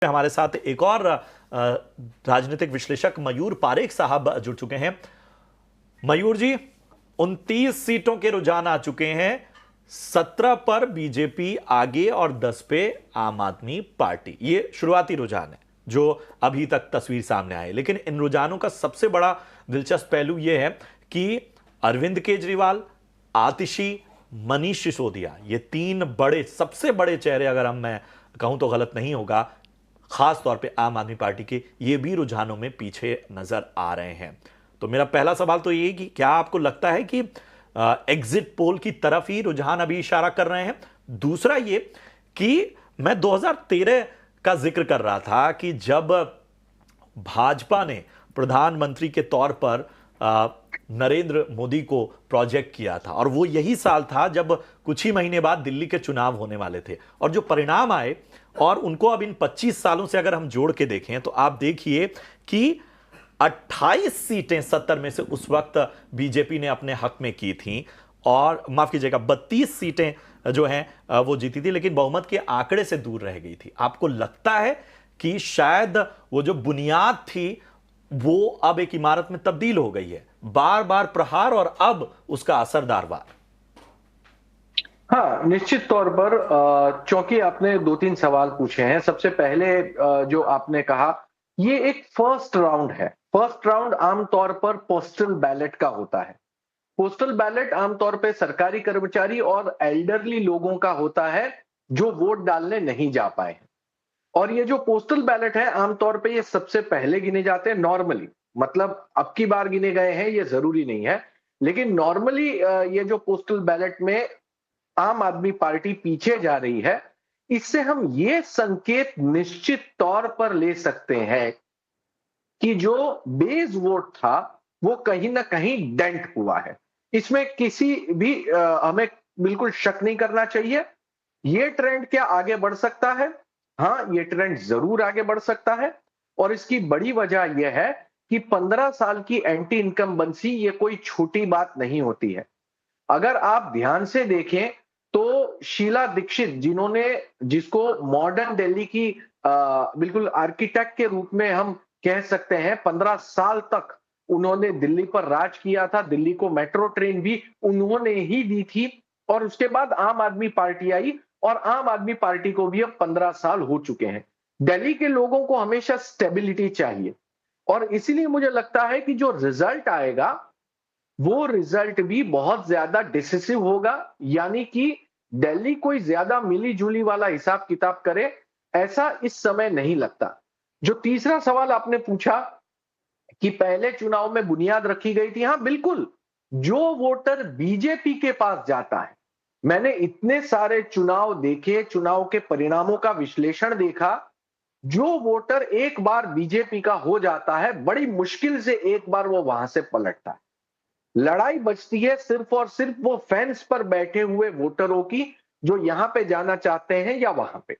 हमारे साथ एक और राजनीतिक विश्लेषक मयूर पारेख साहब जुड़ चुके हैं। मयूर जी, 29 सीटों के रुझान आ चुके हैं। 17 पर बीजेपी आगे और 10 पे आम आदमी पार्टी। ये शुरुआती रुझान है जो अभी तक तस्वीर सामने आए, लेकिन इन रुझानों का सबसे बड़ा दिलचस्प पहलू यह है कि अरविंद केजरीवाल, आतिशी, मनीष सिसोदिया, ये तीन बड़े, सबसे बड़े चेहरे, अगर मैं कहूं तो गलत नहीं होगा, खास तौर पे आम आदमी पार्टी के, ये भी रुझानों में पीछे नजर आ रहे हैं। तो मेरा पहला सवाल तो ये कि क्या आपको लगता है कि एग्जिट पोल की तरफ ही रुझान अभी इशारा कर रहे हैं? दूसरा ये कि मैं 2013 का जिक्र कर रहा था कि जब भाजपा ने प्रधानमंत्री के तौर पर नरेंद्र मोदी को प्रोजेक्ट किया था, और वो यही साल था जब कुछ ही महीने बाद दिल्ली के चुनाव होने वाले थे, और जो परिणाम आए और उनको अब इन 25 सालों से अगर हम जोड़ के देखें तो आप देखिए कि 28 सीटें 70 में से उस वक्त बीजेपी ने अपने हक में की थी, और माफ कीजिएगा 32 सीटें जो हैं वो जीती थी, लेकिन बहुमत के आंकड़े से दूर रह गई थी। आपको लगता है कि शायद वो जो बुनियाद थी वो अब एक इमारत में तब्दील हो गई है, बार बार प्रहार और अब उसका असरदार वार? हाँ, निश्चित तौर पर चूंकि आपने दो तीन सवाल पूछे हैं। सबसे पहले जो आपने कहा, ये एक फर्स्ट राउंड है। फर्स्ट राउंड आमतौर पर पोस्टल बैलेट का होता है। पोस्टल बैलेट आमतौर पे सरकारी कर्मचारी और एल्डरली लोगों का होता है जो वोट डालने नहीं जा पाए हैं। और ये जो पोस्टल बैलेट है, आमतौर पे ये सबसे पहले गिने जाते हैं नॉर्मली। मतलब अब की बार गिने गए हैं ये जरूरी नहीं है, लेकिन नॉर्मली ये जो पोस्टल बैलेट में आम आदमी पार्टी पीछे जा रही है, इससे हम ये संकेत निश्चित तौर पर ले सकते हैं कि जो बेस वोट था वो कहीं ना कहीं डेंट हुआ है। इसमें किसी भी हमें बिल्कुल शक नहीं करना चाहिए। ये ट्रेंड क्या आगे बढ़ सकता है? हाँ, ये ट्रेंड जरूर आगे बढ़ सकता है। और इसकी बड़ी वजह यह है कि 15 साल की एंटी इनकम्बेंसी ये कोई छोटी बात नहीं होती है। अगर आप ध्यान से देखें तो शीला दीक्षित, जिन्होंने, जिसको मॉडर्न दिल्ली की बिल्कुल आर्किटेक्ट के रूप में हम कह सकते हैं, 15 साल तक उन्होंने दिल्ली पर राज किया था। दिल्ली को मेट्रो ट्रेन भी उन्होंने ही दी थी। और उसके बाद आम आदमी पार्टी आई, और आम आदमी पार्टी को भी अब 15 साल हो चुके हैं। दिल्ली के लोगों को हमेशा स्टेबिलिटी चाहिए, और इसीलिए मुझे लगता है कि जो रिजल्ट आएगा वो रिजल्ट भी बहुत ज्यादा डिसिसिव होगा। यानी कि दिल्ली कोई ज्यादा मिली जुली वाला हिसाब किताब करे, ऐसा इस समय नहीं लगता। जो तीसरा सवाल आपने पूछा कि पहले चुनाव में बुनियाद रखी गई थी, हां बिल्कुल। जो वोटर बीजेपी के पास जाता है, मैंने इतने सारे चुनाव देखे, चुनाव के परिणामों का विश्लेषण देखा, जो वोटर एक बार बीजेपी का हो जाता है, बड़ी मुश्किल से एक बार वो वहां से पलटता है। लड़ाई बचती है सिर्फ और सिर्फ वो फेंस पर बैठे हुए वोटरों की, जो यहां पे जाना चाहते हैं या वहां पे।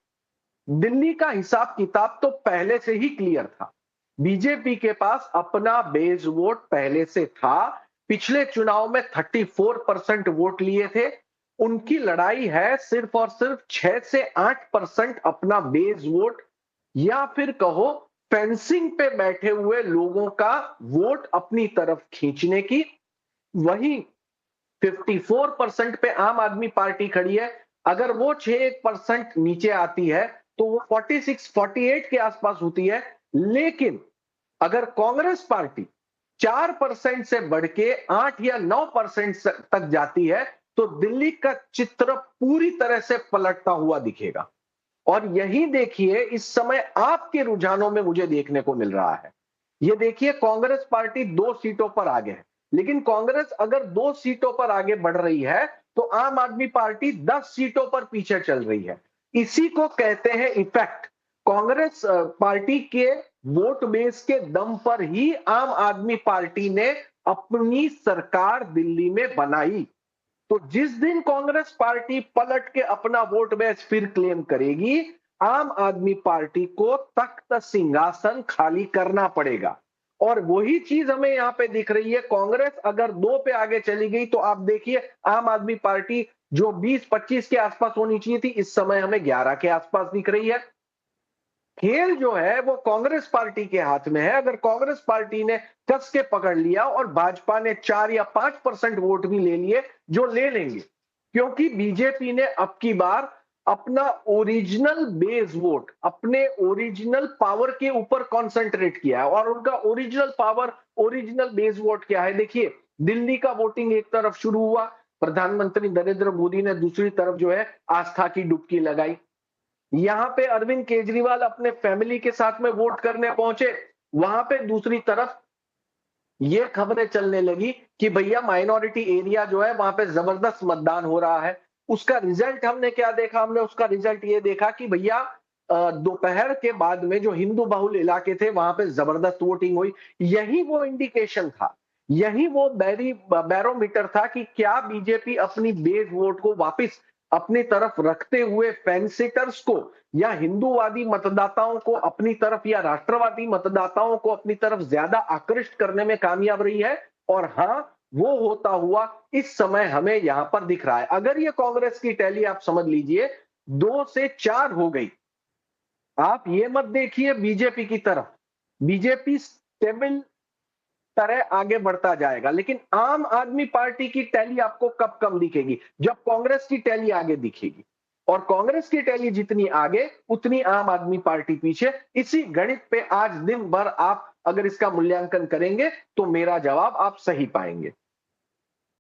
दिल्ली का हिसाब किताब तो पहले से ही क्लियर था। बीजेपी के पास अपना बेस वोट पहले से था। पिछले चुनाव में 34% वोट लिए थे। उनकी लड़ाई है सिर्फ और सिर्फ 6 से 8% अपना बेस वोट, या फिर कहो फेंसिंग पे बैठे हुए लोगों का वोट अपनी तरफ खींचने की। वही 54% पे आम आदमी पार्टी खड़ी है। अगर वो 6% नीचे आती है तो वो 46-48 के आसपास होती है। लेकिन अगर कांग्रेस पार्टी 4% से बढ़ के 8 या 9% तक जाती है तो दिल्ली का चित्र पूरी तरह से पलटता हुआ दिखेगा। और यही देखिए इस समय आपके रुझानों में मुझे देखने को मिल रहा है। ये देखिए, कांग्रेस पार्टी 2 सीटों पर आगे है, लेकिन कांग्रेस अगर 2 सीटों पर आगे बढ़ रही है तो आम आदमी पार्टी 10 सीटों पर पीछे चल रही है। इसी को कहते हैं इफेक्ट। कांग्रेस पार्टी के वोट बेस के दम पर ही आम आदमी पार्टी ने अपनी सरकार दिल्ली में बनाई। तो जिस दिन कांग्रेस पार्टी पलट के अपना वोट बेस फिर क्लेम करेगी, आम आदमी पार्टी को तख्त सिंहासन खाली करना पड़ेगा। और वही चीज हमें यहां पे दिख रही है। कांग्रेस अगर 2 पे आगे चली गई तो आप देखिए, आम आदमी पार्टी जो 20-25 के आसपास होनी चाहिए थी, इस समय हमें 11 के आसपास दिख रही है। खेल जो है वो कांग्रेस पार्टी के हाथ में है। अगर कांग्रेस पार्टी ने कस के पकड़ लिया और भाजपा ने 4 या 5% वोट भी ले लिए, जो ले लेंगे, क्योंकि बीजेपी ने अब की बार अपना ओरिजिनल बेस वोट, अपने ओरिजिनल पावर के ऊपर कंसंट्रेट किया है। और उनका original power, original base vote क्या है? देखिए, दिल्ली का वोटिंग एक तरफ शुरू हुआ, प्रधानमंत्री नरेंद्र मोदी ने दूसरी तरफ जो है आस्था की डुबकी लगाई। यहां पे अरविंद केजरीवाल अपने फैमिली के साथ में वोट करने पहुंचे, वहां पे दूसरी तरफ ये खबरें चलने लगी कि भैया माइनॉरिटी एरिया जो है वहां पे जबरदस्त मतदान हो रहा है। उसका रिजल्ट हमने क्या देखा? हमने उसका रिजल्ट ये देखा कि भैया दोपहर के बाद में जो हिंदू बहुल इलाके थे वहां पे जबरदस्त वोटिंग हुई। यही वो इंडिकेशन था, यही वो बैरोमीटर था कि क्या बीजेपी अपनी बेस वोट को वापस अपनी तरफ रखते हुए फैंसिटर्स को या हिंदूवादी मतदाताओं को अपनी तरफ या राष्ट्रवादी मतदाताओं को अपनी तरफ ज्यादा आकृष्ट करने में कामयाब रही है। और हां, वो होता हुआ इस समय हमें यहां पर दिख रहा है। अगर ये कांग्रेस की टैली आप समझ लीजिए 2 से 4 हो गई, आप ये मत देखिए बीजेपी की तरफ, बीजेपी स्टेबल तरह आगे बढ़ता जाएगा। लेकिन आम आदमी पार्टी की टैली आपको कब कम दिखेगी? जब कांग्रेस की टैली आगे दिखेगी। और कांग्रेस की टैली जितनी आगे, उतनी आम आदमी पार्टी पीछे। इसी गणित पे आज दिन भर आप अगर इसका मूल्यांकन करेंगे तो मेरा जवाब आप सही पाएंगे।